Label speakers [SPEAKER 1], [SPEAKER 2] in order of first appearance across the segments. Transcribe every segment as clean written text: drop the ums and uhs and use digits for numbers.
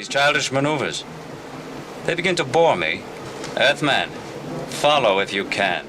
[SPEAKER 1] These childish maneuvers. They begin to bore me. Earthman, follow if you can.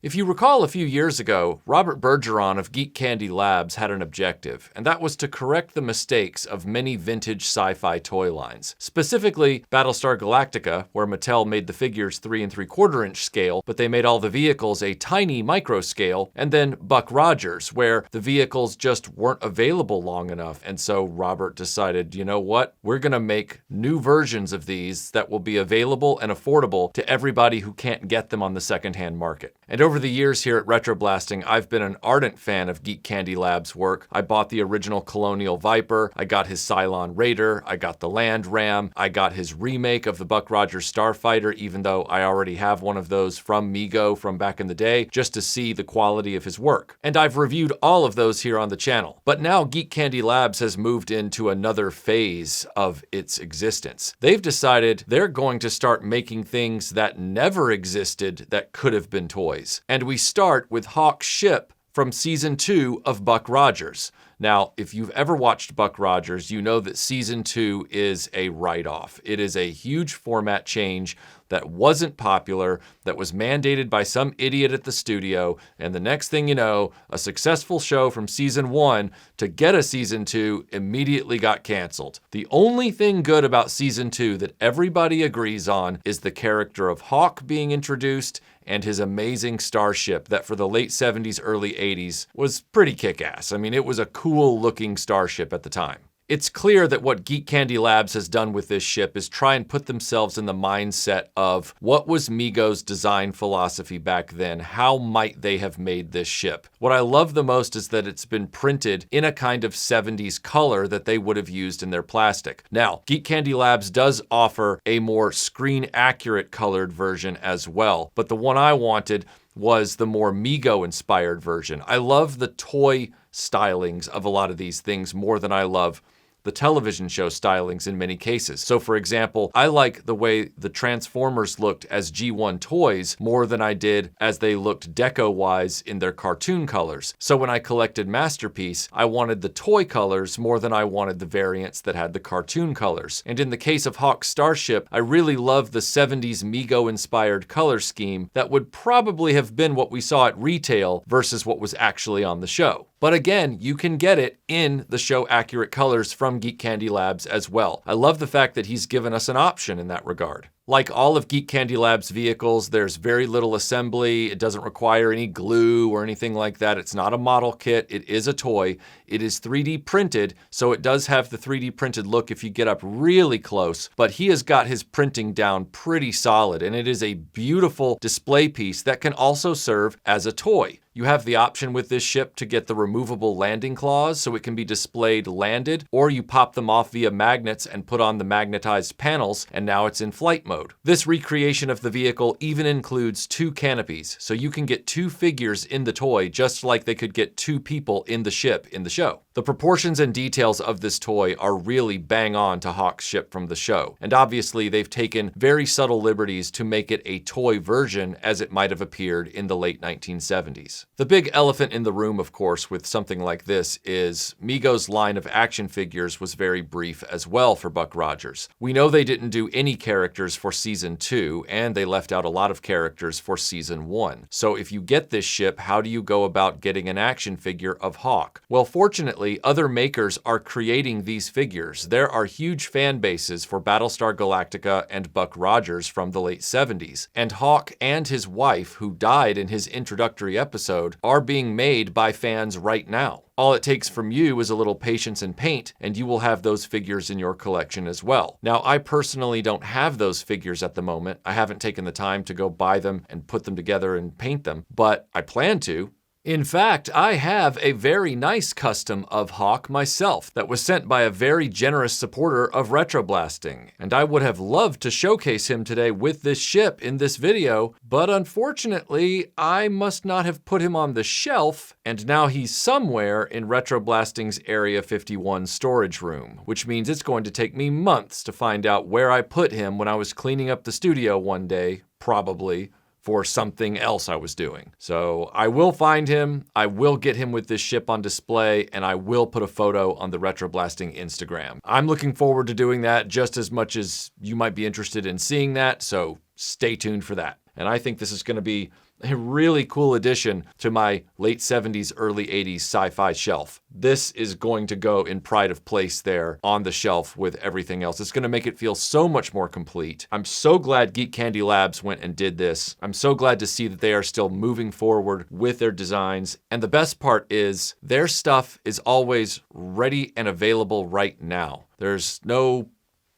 [SPEAKER 2] If you recall a few years ago, Robert Bergeron of Geek Candy Labs had an objective, and that was to correct the mistakes of many vintage sci-fi toy lines. Specifically, Battlestar Galactica, where Mattel made the figures 3 3/4 inch scale, but they made all the vehicles a tiny micro scale, and then Buck Rogers, where the vehicles just weren't available long enough, and so Robert decided, you know what, we're gonna make new versions of these that will be available and affordable to everybody who can't get them on the secondhand market. And over the years here at RetroBlasting, I've been an ardent fan of Geek Candy Labs' work. I bought the original Colonial Viper, I got his Cylon Raider, I got the Land Ram, I got his remake of the Buck Rogers Starfighter, even though I already have one of those from Mego from back in the day, just to see the quality of his work. And I've reviewed all of those here on the channel. But now Geek Candy Labs has moved into another phase of its existence. They've decided they're going to start making things that never existed that could have been toys. And we start with Hawk's ship from Season 2 of Buck Rogers. Now, if you've ever watched Buck Rogers, you know that Season 2 is a write-off. It is a huge format change that wasn't popular, that was mandated by some idiot at the studio, and the next thing you know, a successful show from Season 1 to get a Season 2 immediately got canceled. The only thing good about Season 2 that everybody agrees on is the character of Hawk being introduced and his amazing Starship that for the late 70s, early 80s was pretty kick-ass. I mean, it was a cool-looking Starship at the time. It's clear that what Geek Candy Labs has done with this ship is try and put themselves in the mindset of what was Mego's design philosophy back then? How might they have made this ship? What I love the most is that it's been printed in a kind of 70s color that they would have used in their plastic. Now, Geek Candy Labs does offer a more screen-accurate colored version as well, but the one I wanted was the more Mego-inspired version. I love the toy stylings of a lot of these things more than I love the television show stylings in many cases. So for example, I like the way the Transformers looked as G1 toys more than I did as they looked deco-wise in their cartoon colors. So when I collected Masterpiece, I wanted the toy colors more than I wanted the variants that had the cartoon colors. And in the case of Hawk's Starship, I really love the 70s Mego-inspired color scheme that would probably have been what we saw at retail versus what was actually on the show. But again, you can get it in the show-accurate colors from Geek Candy Labs as well. I love the fact that he's given us an option in that regard. Like all of Geek Candy Labs' vehicles, there's very little assembly. It doesn't require any glue or anything like that. It's not a model kit. It is a toy. It is 3D printed, so it does have the 3D printed look if you get up really close, but he has got his printing down pretty solid, and it is a beautiful display piece that can also serve as a toy. You have the option with this ship to get the removable landing claws so it can be displayed landed, or you pop them off via magnets and put on the magnetized panels, and now it's in flight mode. This recreation of the vehicle even includes 2 canopies, so you can get 2 figures in the toy just like they could get 2 people in the ship in the show. The proportions and details of this toy are really bang on to Hawk's ship from the show, and obviously they've taken very subtle liberties to make it a toy version as it might have appeared in the late 1970s. The big elephant in the room, of course, with something like this is Mego's line of action figures was very brief as well for Buck Rogers. We know they didn't do any characters for Season 2, and they left out a lot of characters for Season 1. So if you get this ship, how do you go about getting an action figure of Hawk? Well, fortunately, other makers are creating these figures. There are huge fan bases for Battlestar Galactica and Buck Rogers from the late 70s, and Hawk and his wife, who died in his introductory episode, are being made by fans right now. All it takes from you is a little patience and paint, and you will have those figures in your collection as well. Now, I personally don't have those figures at the moment. I haven't taken the time to go buy them and put them together and paint them, but I plan to. In fact, I have a very nice custom of Hawk myself that was sent by a very generous supporter of RetroBlasting, and I would have loved to showcase him today with this ship in this video, but unfortunately, I must not have put him on the shelf, and now he's somewhere in RetroBlasting's Area 51 storage room, which means it's going to take me months to find out where I put him when I was cleaning up the studio one day, probably, for something else I was doing. So I will find him, I will get him with this ship on display, and I will put a photo on the RetroBlasting Instagram. I'm looking forward to doing that just as much as you might be interested in seeing that, so stay tuned for that. And I think this is going to be a really cool addition to my late 70s, early 80s sci-fi shelf. This is going to go in pride of place there on the shelf with everything else. It's going to make it feel so much more complete. I'm so glad Geek Candy Labs went and did this. I'm so glad to see that they are still moving forward with their designs. And the best part is their stuff is always ready and available right now. There's no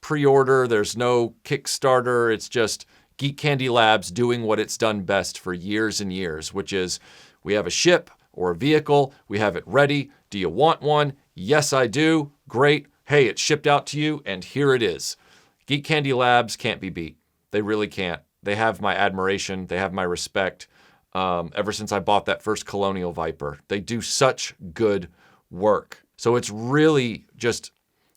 [SPEAKER 2] pre-order, there's no Kickstarter. It's just Geek Candy Labs doing what it's done best for years and years, which is we have a ship or a vehicle, we have it ready. Do you want one? Yes, I do. Great. Hey, it's shipped out to you, and here it is. Geek Candy Labs can't be beat. They really can't. They have my admiration. They have my respect. Ever since I bought that first Colonial Viper, they do such good work. So it's really just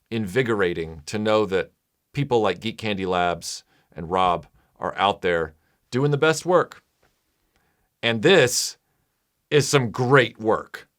[SPEAKER 2] invigorating to know that people like Geek Candy Labs and Rob are out there doing the best work. And this is some great work.